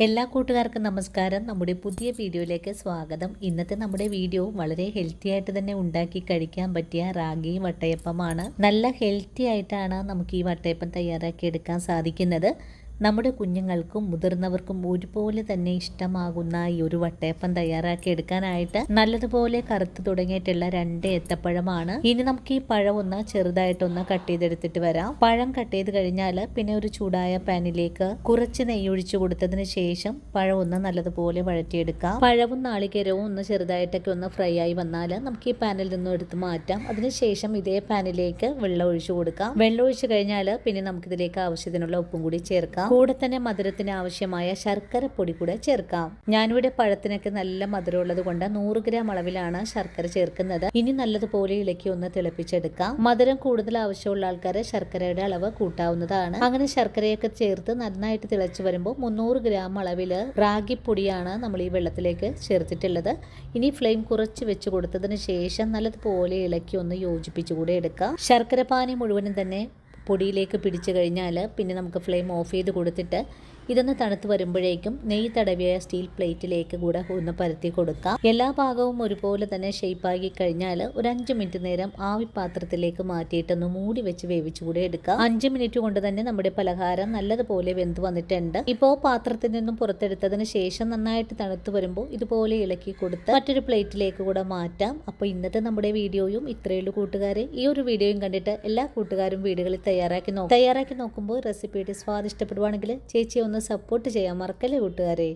എല്ലാ കൂട്ടുകാർക്കും നമസ്കാരം. നമ്മുടെ പുതിയ വീഡിയോയിലേക്ക് സ്വാഗതം. ഇന്നത്തെ നമ്മുടെ വീഡിയോ വളരെ ഹെൽത്തി ആയിട്ട് തന്നെ ഉണ്ടാക്കി കഴിക്കാൻ പറ്റിയ റാഗി വട്ടയപ്പമാണ്. നല്ല ഹെൽത്തി ആയിട്ടാണ് നമുക്ക് ഈ വട്ടയപ്പം തയ്യാറാക്കി എടുക്കാൻ സാധിക്കുന്നത്. നമ്മുടെ കുഞ്ഞുങ്ങൾക്കും മുതിർന്നവർക്കും ഒരുപോലെ തന്നെ ഇഷ്ടമാകുന്ന ഈ ഒരു വട്ടയപ്പം തയ്യാറാക്കി എടുക്കാനായിട്ട് നല്ലതുപോലെ കറുത്ത് തുടങ്ങിയിട്ടുള്ള 2 ഏത്തപ്പഴമാണ്. ഇനി നമുക്ക് ഈ പഴം ഒന്ന് ചെറുതായിട്ടൊന്ന് കട്ട് ചെയ്തെടുത്തിട്ട് വരാം. പഴം കട്ട് ചെയ്ത് കഴിഞ്ഞാൽ പിന്നെ ഒരു ചൂടായ പാനിലേക്ക് കുറച്ച് നെയ്യ് ഒഴിച്ചു കൊടുത്തതിന് ശേഷം പഴം ഒന്ന് നല്ലതുപോലെ വഴറ്റിയെടുക്കാം. പഴവും നാളികേരവും ഒന്ന് ചെറുതായിട്ടൊക്കെ ഒന്ന് ഫ്രൈ ആയി വന്നാൽ നമുക്ക് ഈ പാനിൽ നിന്നും എടുത്ത് മാറ്റാം. അതിനുശേഷം ഇതേ പാനിലേക്ക് വെള്ളം ഒഴിച്ചു കൊടുക്കാം. വെള്ളം ഒഴിച്ചു കഴിഞ്ഞാൽ പിന്നെ നമുക്കിതിലേക്ക് ആവശ്യത്തിനുള്ള ഉപ്പും കൂടി ചേർക്കാം. കൂടെ തന്നെ മധുരത്തിന് ആവശ്യമായ ശർക്കര പൊടി കൂടെ ചേർക്കാം. ഞാനിവിടെ പഴത്തിനൊക്കെ നല്ല മധുരം ഉള്ളത് കൊണ്ട് 100 ഗ്രാം അളവിലാണ് ശർക്കര ചേർക്കുന്നത്. ഇനി നല്ലതുപോലെ ഇളക്കി ഒന്ന് തിളപ്പിച്ചെടുക്കാം. മധുരം കൂടുതൽ ആവശ്യമുള്ള ആൾക്കാര് ശർക്കരയുടെ അളവ് കൂട്ടാവുന്നതാണ്. അങ്ങനെ ശർക്കരയൊക്കെ ചേർത്ത് നന്നായിട്ട് തിളച്ചു വരുമ്പോൾ 300 ഗ്രാം അളവില് റാഗിപ്പൊടിയാണ് നമ്മൾ ഈ വെള്ളത്തിലേക്ക് ചേർത്തിട്ടുള്ളത്. ഇനി ഫ്ലെയിം കുറച്ച് വെച്ച് കൊടുത്തതിന് ശേഷം നല്ലതുപോലെ ഇളക്കി ഒന്ന് യോജിപ്പിച്ചുകൂടെ എടുക്കാം. ശർക്കര പാനി മുഴുവനും തന്നെ പൊടിയിലേക്ക് പിടിച്ചു കഴിഞ്ഞാൽ പിന്നെ നമുക്ക് ഫ്ലെയിം ഓഫ് ചെയ്ത് കൊടുത്തിട്ട് ഇതൊന്ന് തണുത്ത് വരുമ്പോഴേക്കും നെയ്യ് തടവിയ സ്റ്റീൽ പ്ലേറ്റിലേക്ക് കൂടെ ഒന്ന് പരത്തി കൊടുക്കാം. എല്ലാ ഭാഗവും ഒരുപോലെ തന്നെ ഷേപ്പാക്കി കഴിഞ്ഞാൽ ഒരു 5 മിനിറ്റ് നേരം ആവി പാത്രത്തിലേക്ക് മാറ്റിയിട്ടൊന്ന് മൂടി വെച്ച് വേവിച്ചുകൂടെ എടുക്കാം. 5 മിനിറ്റ് കൊണ്ട് തന്നെ നമ്മുടെ പലഹാരം നല്ലതുപോലെ വെന്ത് വന്നിട്ടുണ്ട്. ഇപ്പോൾ പാത്രത്തിൽ നിന്നും പുറത്തെടുത്തതിന് ശേഷം നന്നായിട്ട് തണുത്ത് വരുമ്പോൾ ഇതുപോലെ ഇളക്കി കൊടുത്ത് മറ്റൊരു പ്ലേറ്റിലേക്ക് കൂടെ മാറ്റാം. അപ്പോൾ ഇന്നത്തെ നമ്മുടെ വീഡിയോയും ഇത്രയുള്ളൂ കൂട്ടുകാരെ. ഈ ഒരു വീഡിയോയും കണ്ടിട്ട് എല്ലാ കൂട്ടുകാരും വീടുകളിൽ തയ്യാറാക്കി നോക്കുമ്പോൾ റെസിപ്പിയുടെ സ്വാദ് ഇഷ്ടപ്പെടുവാണെങ്കിൽ ചേച്ചിയെ ഒന്ന് സപ്പോർട്ട് ചെയ്യാൻ മറക്കല്ലേ കൂട്ടുകാരെ.